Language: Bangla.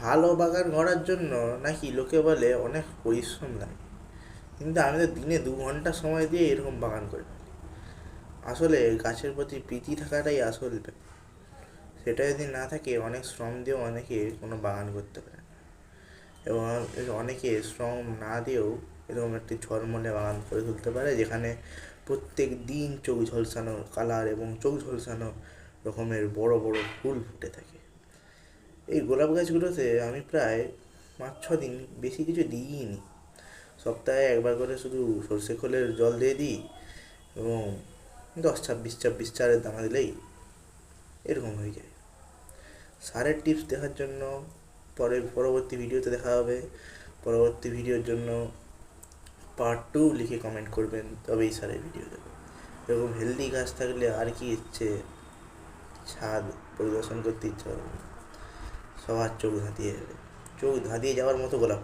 ভালো বাগান গড়ার জন্য নাকি লোকে বলে অনেক পরিশ্রম লাগে, কিন্তু আমি তো দিনে 2 ঘন্টা সময় দিয়ে এরকম বাগান করে ফেলি। আসলে গাছের প্রতি প্রীতি থাকাটাই আসল ব্যাপার। সেটা যদি না থাকে, অনেক শ্রম দিয়েও অনেকে কোনো বাগান করতে পারে না। এবং অনেকে শ্রম না দিয়েও এরকম একটি ঝলমলে বাগান করে তুলতে পারে, যেখানে প্রত্যেক দিন চোখ ঝলসানো কালার এবং চোখ ঝলসানো রকমের বড় বড় ফুল ফুটে থাকে। এই গোলাপ গাছগুলোতে আমি প্রায় 5-6 দিন বেশি কিছু দিইনি। সপ্তাহে একবার করে শুধু সর্ষে খোলের জল দিয়ে দিই, এবং 10-26-26 চারের দানা দিলেই এরকম হয়ে যায়। সারের টিপস দেখার জন্য পরবর্তী ভিডিওতে দেখা হবে। পরবর্তী ভিডিওর জন্য পার্ট 2 লিখে কমেন্ট করবেন, তবেই সারের ভিডিও দেবো। এরকম হেলদি গাছ থাকলে আর কি ইচ্ছে, ছাদ পরিদর্শন করতে ইচ্ছা হবে। সবার চোখ ধাঁধিয়ে যাবে, চোখ ধাঁধিয়ে যাওয়ার মতো গোলাপ।